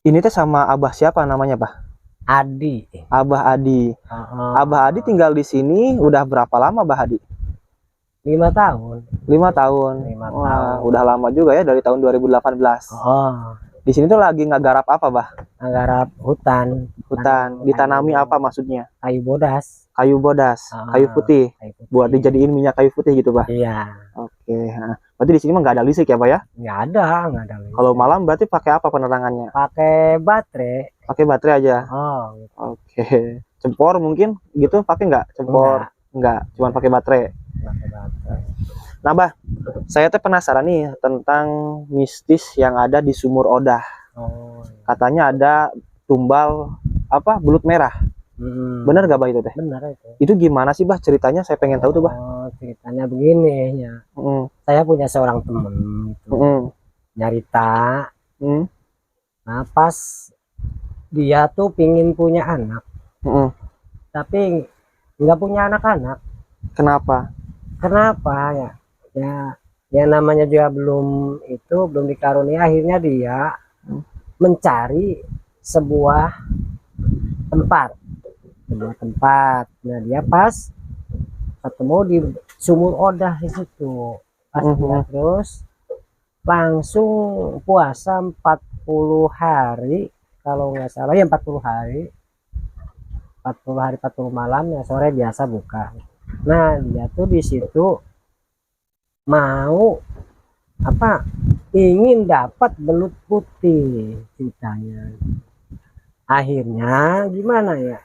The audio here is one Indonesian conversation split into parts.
Ini teh sama Abah siapa namanya, Pak? Adi. Abah Adi. Abah Adi Heeh. tinggal di sini udah berapa lama, Abah Adi? 5 tahun. 5 tahun. lima Wah, udah tahun lama juga ya dari tahun 2018. Oh, Di sini tuh lagi ngegarap apa, Bah? garap hutan. Hutan. Kayu, Ditanami apa maksudnya? kayu bodas. Kayu bodas, kayu Heeh, putih. kayu Buat putih. dijadiin minyak kayu putih gitu, Bah. Iya. Oke. Nah, berarti di sini mah nggak ada listrik ya, Pak ya? Nggak ada Kalau listrik. malam berarti pakai apa penerangannya? Pakai baterai. Pakai baterai aja. Oh, gitu. Oke. Cempor mungkin gitu pakai nggak? Cempor Enggak. nggak, cuma pakai baterai. Pakai baterai. Nah, Bah, saya tuh penasaran nih tentang mistis yang ada di Sumur Odah. Oh, iya. Katanya ada tumbal apa belut merah. Bener gak, Bah, itu teh? Benar itu. Itu gimana sih, Bah, ceritanya? Saya pengen tahu tuh, Bah. Oh, ceritanya begini ya. Mm, Saya punya seorang temen itu mm, nyarita. mm, Nah, pas dia tuh pingin punya anak, mm. tapi nggak punya anak-anak. Kenapa? Kenapa ya? Ya, ya namanya juga belum dikaruniai. Akhirnya dia Mm, mencari sebuah tempat, sebuah tempat. Nah, dia pas ketemu di Sumur Odah di situ. Pas dia mm, terus langsung puasa 40 hari, kalau nggak salah ya 40 hari, 40 hari 40 malam, ya sore biasa buka. Nah, dia tuh di situ mau apa, ingin dapat belut putih ceritanya. Akhirnya gimana ya,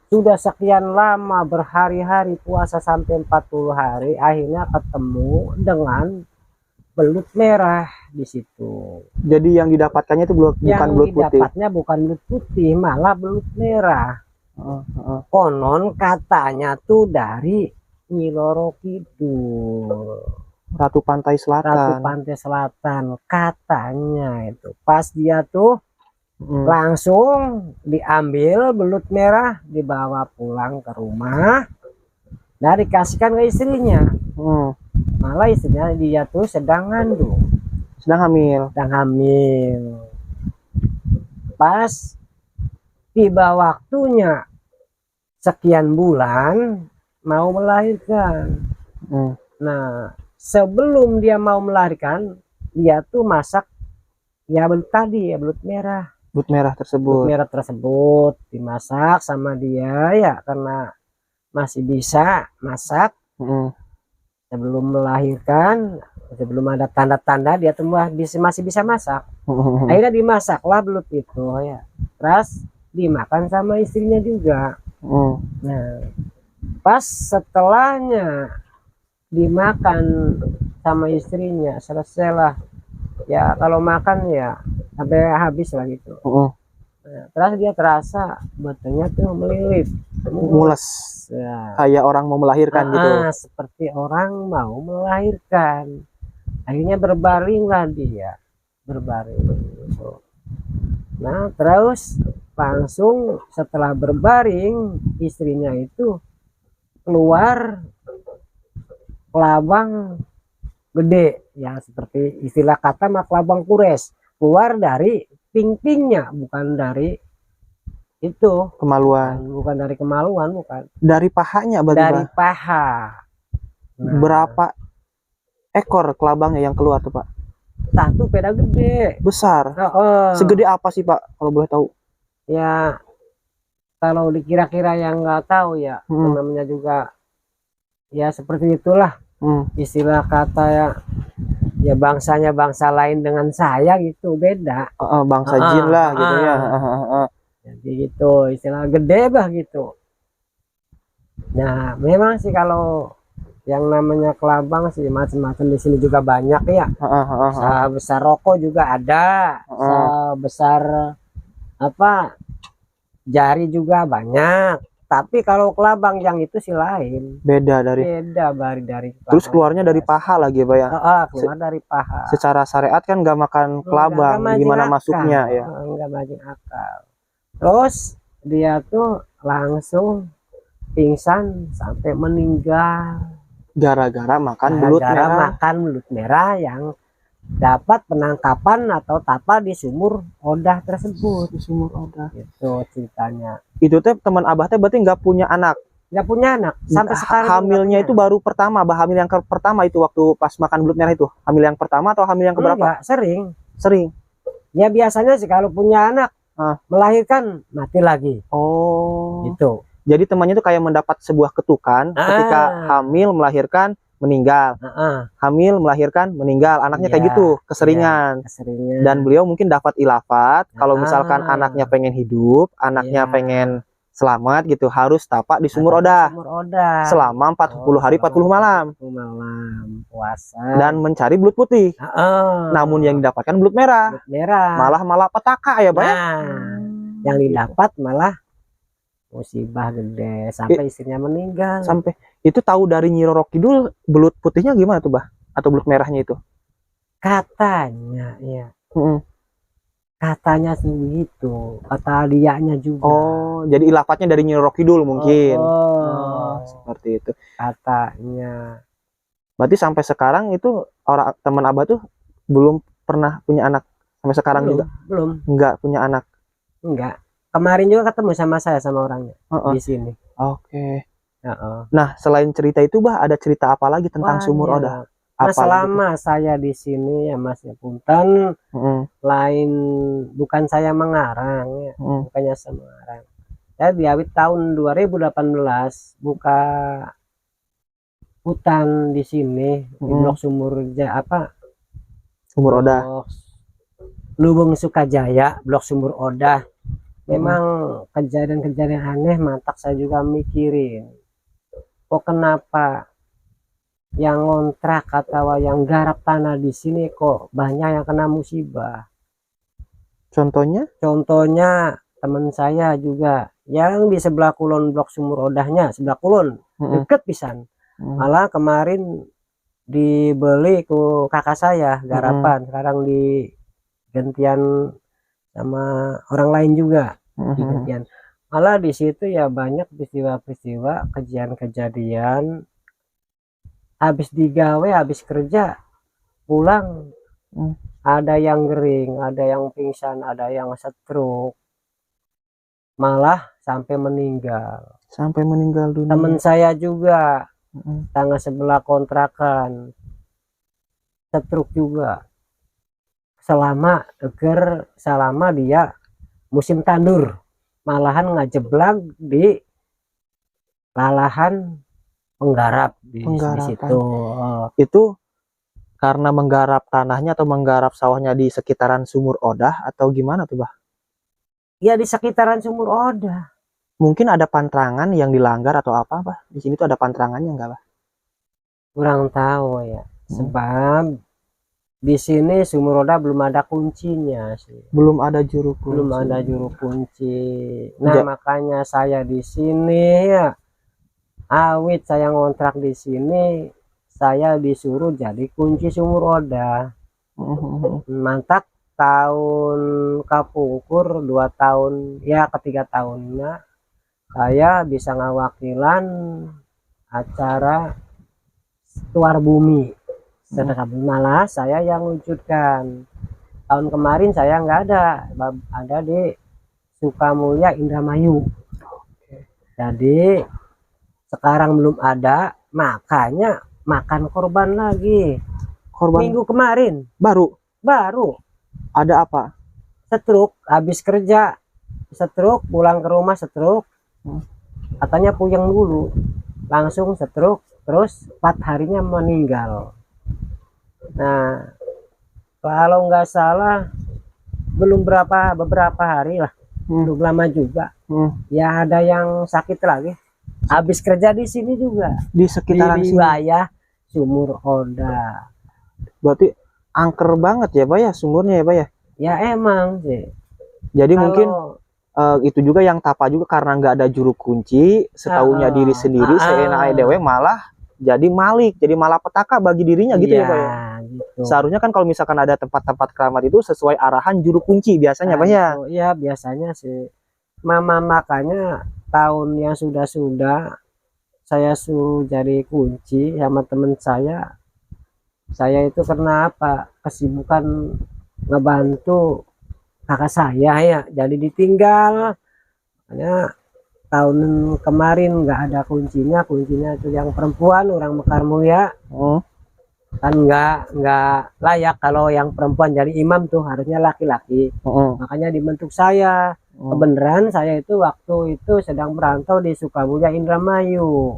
sudah sekian lama berhari-hari puasa sampai 40 hari, akhirnya ketemu dengan belut merah di situ. Jadi yang didapatkannya itu bukan Yang belut putih. didapatnya bukan belut putih, malah belut merah. Konon katanya tuh dari Nyiloro Kidul, Ratu Pantai Ratu Selatan. Pantai Selatan, katanya itu. Pas dia tuh Mm, langsung diambil belut merah, dibawa pulang ke rumah dan dikasihkan ke istrinya. mm. Malah istrinya dia tuh sedang ngandung, Sedang hamil. sedang hamil. Pas tiba waktunya sekian bulan mau melahirkan. Mm. Nah, sebelum dia mau melahirkan, dia tuh masak ya belut tadi, ya belut merah. Belut merah Belut tersebut. merah tersebut dimasak sama dia ya, karena masih bisa masak Mm. sebelum melahirkan, sebelum ada tanda-tanda dia tuh masih bisa masak. Akhirnya dimasaklah belut itu ya. Terus dimakan sama istrinya juga. Mm. Nah, pas setelahnya dimakan sama istrinya, selesailah ya, kalau makan ya sampai habis lah gitu. Mm. Nah, terus dia terasa badannya tuh melilit, Mules. ya. Kayak orang mau melahirkan gitu. Seperti orang mau melahirkan. Akhirnya berbaringlah dia, berbaring gitu. Nah, terus langsung setelah berbaring, istrinya itu keluar kelabang gede, ya seperti istilah kata mah kelabang kures, keluar dari ping-pingnya, bukan dari itu, Kemaluan. bukan dari kemaluan, bukan Dari pahanya berarti, dari Pak. paha. Nah, Berapa ekor kelabangnya yang keluar tuh, Pak? satu peda gede. Besar. Oh, Segede apa sih, Pak? Kalau boleh tahu. ya kalau dikira-kira yang nggak tahu ya, Hmm. namanya juga ya seperti itulah, istilah kata ya, ya bangsanya bangsa lain dengan saya gitu, beda. Bangsa jin lah gitu ya. Jadi gitu, istilah gede bah gitu. Nah, memang sih kalau yang namanya kelabang sih macam-macam, di sini juga banyak ya. Sebesar rokok juga ada, sebesar apa jari juga banyak. Tapi kalau kelabang yang itu sih lain, Beda dari. beda dari Terus keluarnya dari paha lagi, Pak ya. keluar dari paha. Secara syariat kan nggak makan kelabang, gimana masuknya ya? Enggak majing akal. Terus dia tuh langsung pingsan sampai meninggal Gara-gara makan belut merah. makan belut merah yang dapat penangkapan atau tapa di sumur Odah tersebut. Di sumur Odah. Itu ceritanya. Itu teh teman abah teh berarti nggak punya anak. Nggak punya anak sampai sekarang. Hamilnya itu baru pertama, abah hamil yang pertama itu waktu pas makan belut merah itu. Hamil yang pertama atau hamil yang keberapa? Enggak, sering. Sering. Ya biasanya sih kalau punya anak melahirkan mati lagi. Oh. Gitu. Jadi temannya itu kayak mendapat sebuah ketukan ketika hamil melahirkan meninggal. Hamil melahirkan meninggal, anaknya kayak gitu, keseringan. Keseringan. Dan beliau mungkin dapat ilafat kalau misalkan anaknya pengen hidup, anaknya pengen selamat gitu, harus tapak di sumur Odah. Selama 40 hari 40 malam. Puasa. Dan mencari belut putih. Namun yang didapatkan belut merah. Malah petaka ya, Pak ya. Yang didapat malah musibah gede sampai istrinya meninggal. Sampai itu tahu dari Nyi Roro Kidul belut putihnya gimana tuh, Bah? Atau belut merahnya itu? Katanya ya. Katanya begitu, kata dianya juga. Oh, jadi ilafatnya dari Nyi Roro Kidul mungkin. Seperti itu. Katanya. Berarti sampai sekarang itu orang teman abah tuh belum pernah punya anak sampai sekarang juga? Belum. Enggak punya anak. Enggak. Kemarin juga ketemu sama saya sama orangnya di sini. Oke. Nah, selain cerita itu, Bah, ada cerita apa lagi tentang sumur Odah? Selama saya di sini ya Mas ya punten, lain bukan saya mengarang ya, bukannya saya mengarang. Saya di awit tahun 2018 buka hutan di sini di blok Sumur Odah. Lubung Sukajaya, blok Sumur Odah. Memang kejadian-kejadian aneh mantak saya juga mikirin. Kok kenapa yang ngontrak atau yang garap tanah di sini kok banyak yang kena musibah? Contohnya? Contohnya teman saya juga yang di sebelah kulon blok Sumur Odahnya, sebelah kulon, deket pisan. Malah kemarin dibeli ke kakak saya garapan, sekarang di gantian sama orang lain juga. Malah di situ ya banyak peristiwa-peristiwa kejadian-kejadian habis digawe habis kerja pulang ada yang gering, ada yang pingsan, ada yang stroke, malah sampai meninggal dunia. Teman saya juga tangga sebelah kontrakan stroke juga selama dia musim tandur, malahan ngajeblak di lalahan penggarap di situ. Itu karena menggarap tanahnya atau menggarap sawahnya di sekitaran sumur Odah atau gimana tuh, Bah? Ya di sekitaran sumur Odah. Mungkin ada pantrangan yang dilanggar atau apa, Bah? Di sini tuh ada pantrangannya enggak, Bah? Kurang tahu ya. Sebab di sini sumur Odah belum ada kuncinya sih. Belum ada juru kunci. Nah, makanya saya di sini ya. Awit saya ngontrak di sini, saya disuruh jadi kunci sumur Odah. Mantap tahun kapukur 2 tahun ya, ketiga tahunnya saya bisa ngawakilan acara Tuar Bumi. Malah saya yang wujudkan. Tahun kemarin saya nggak ada di Sukamulya Indramayu. Jadi sekarang belum ada, makanya makan korban lagi. Minggu kemarin baru ada apa? Stroke, habis kerja stroke, pulang ke rumah stroke, katanya puyeng dulu, langsung stroke, terus 4 harinya meninggal. Nah, kalau nggak salah belum beberapa hari lah, belum lama juga. Ya ada yang sakit lagi. Habis kerja di sini juga di sekitaran di wilayah Sumur Odah. Berarti angker banget ya, Pak ya, sumurnya ya, Pak ya? Ya emang sih. Jadi mungkin itu juga yang tapa juga karena nggak ada juru kunci, setahunya diri sendiri, seenaknya dewe malah jadi malik, jadi malah petaka bagi dirinya gitu ya, Pak ya? Gitu. Seharusnya kan kalau misalkan ada tempat-tempat keramat itu sesuai arahan juru kunci biasanya, Pak ya? Iya, biasanya sih. Makanya tahun yang sudah saya suruh jadi kunci sama temen saya, saya itu karena apa, kesibukan ngebantu kakak saya ya, jadi ditinggal. Makanya tahun kemarin nggak ada kuncinya itu yang perempuan orang Mekar Mulia. Kan nggak layak kalau yang perempuan jadi imam tuh, harusnya laki-laki. Makanya dibentuk saya. Kebenaran saya itu waktu itu sedang merantau di Sukamulya Indramayu.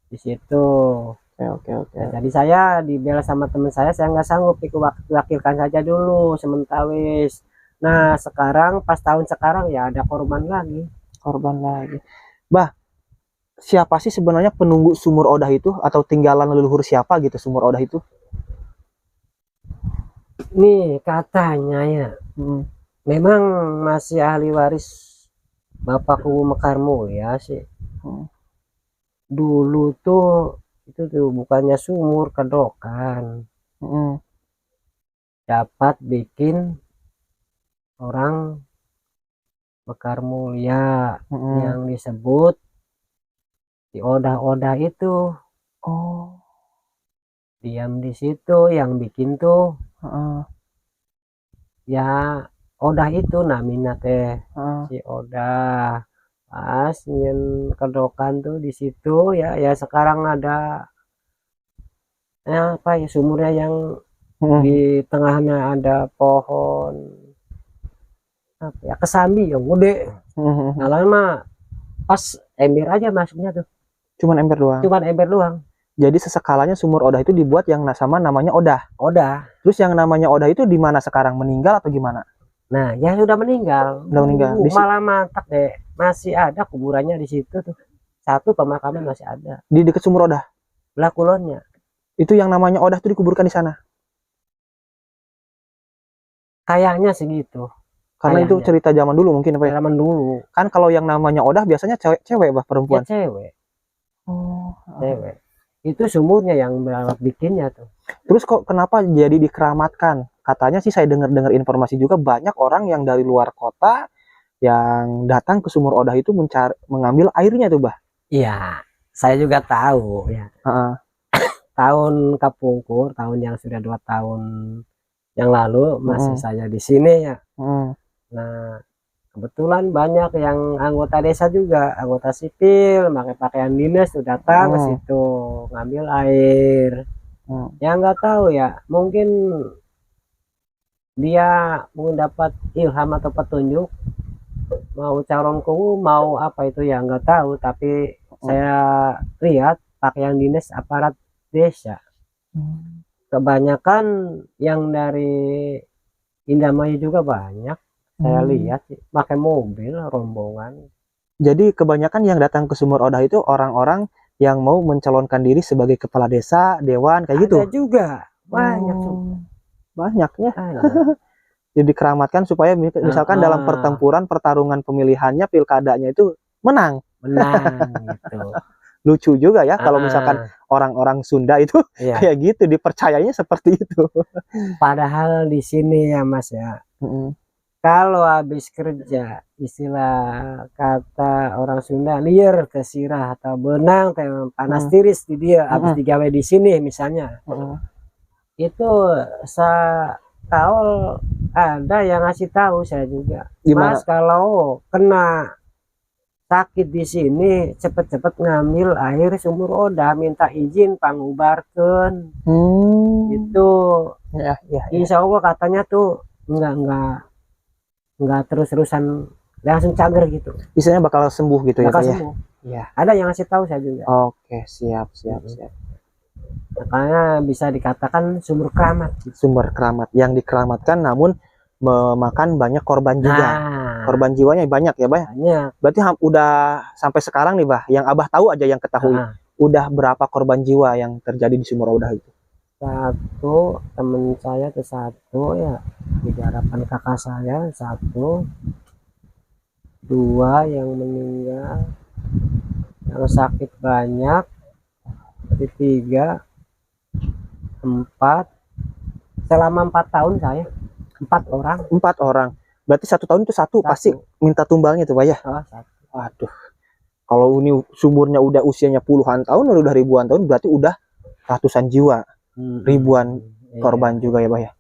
Di situ. Oke. Nah, jadi saya dibela sama teman saya nggak sanggup, ikut wakilkan saja dulu sementara. Nah sekarang pas tahun sekarang ya ada korban lagi. Bah, siapa sih sebenarnya penunggu sumur Odah itu, atau tinggalan leluhur siapa gitu sumur Odah itu? Nih katanya ya, memang masih ahli waris Bapakku Mekar Mulia sih. Dulu tuh itu tuh bukannya sumur, kedokan. Dapat bikin orang Mekar Mulia yang disebut di Odah-Odah itu. Diam di situ yang bikin tuh ya Odah itu namanya teh si Odah. Pas nyen kedokan tuh di situ ya sekarang ada apa ya sumurnya yang di tengahnya ada pohon apa ya, kesambi yang gede. Nah lama pas ember aja masuknya tuh, cuman ember doang. Jadi sesekalanya sumur Odah itu dibuat yang sama namanya Odah. Terus yang namanya Odah itu di mana sekarang, meninggal atau gimana? Nah ya sudah meninggal. Malah mantap deh, masih ada kuburannya di situ tuh, satu pemakaman masih ada di dekat sumur Odah belah kulonnya. Itu yang namanya Odah itu dikuburkan di sana kayaknya segitu, karena itu cerita zaman dulu mungkin, apa ya? Zaman dulu Kan kalau yang namanya Odah biasanya cewek bah, perempuan ya, cewek. Cewek itu sumurnya yang bikinnya tuh. Terus kok kenapa jadi dikeramatkan? Katanya sih saya dengar informasi juga banyak orang yang dari luar kota yang datang ke sumur Odah itu mengambil airnya tuh bah. Iya, saya juga tahu ya. Tahun Kapungkur, tahun yang sudah 2 tahun yang lalu masih saya di sini ya. Nah kebetulan banyak yang anggota desa juga, anggota sipil pakai pakaian dinas tuh datang ke situ ngambil air. Ya nggak tahu ya, mungkin dia mendapat ilham atau petunjuk mau calon kuwu mau apa itu ya nggak tahu, tapi saya lihat pakaian dinas aparat desa kebanyakan yang dari Indramayu juga banyak. Saya lihat sih pakai mobil rombongan. Jadi kebanyakan yang datang ke sumur Odah itu orang-orang yang mau mencalonkan diri sebagai kepala desa, dewan kayak gitu. Ada juga banyak banyak ya. Jadi dikeramatkan supaya misalkan dalam pertarungan pemilihannya, pilkadanya itu menang gitu. Lucu juga ya kalau misalkan orang-orang Sunda itu kayak gitu, dipercayanya seperti itu. Padahal di sini ya Mas ya, kalau habis kerja, istilah kata orang Sunda liar kesirah atau benang panas tiris di dia habis digawe di sini misalnya. Itu saya tahu ada yang ngasih tahu saya juga. Gimana? Mas kalau kena sakit di sini cepet-cepet ngambil air sumur Odah, minta izin pangubarkeun. Itu ya. Insya Allah katanya tuh enggak terus-terusan langsung cager gitu. Istilahnya bakal sembuh gitu ya. Bakal sembuh. Ya. Ada yang ngasih tahu saya juga. Oke, siap. Makanya bisa dikatakan sumber keramat. Sumber keramat yang dikeramatkan namun memakan banyak korban juga. Korban jiwanya banyak ya, Bah? Banyak. Berarti udah sampai sekarang nih, Bah, yang Abah tahu aja yang ketahui. Udah berapa korban jiwa yang terjadi di sumur Odah itu? Satu, temen saya tuh satu ya, di harapan kakak saya satu, 2 yang meninggal, yang sakit banyak, jadi 3, 4, selama 4 tahun saya 4 orang. Berarti 1 tahun itu satu pasti minta tumbalnya tuh Pak ya. Waduh, kalau ini sumurnya udah usianya puluhan tahun, udah ribuan tahun, berarti udah ratusan jiwa. ribuan Iya. korban juga ya, Bah ya.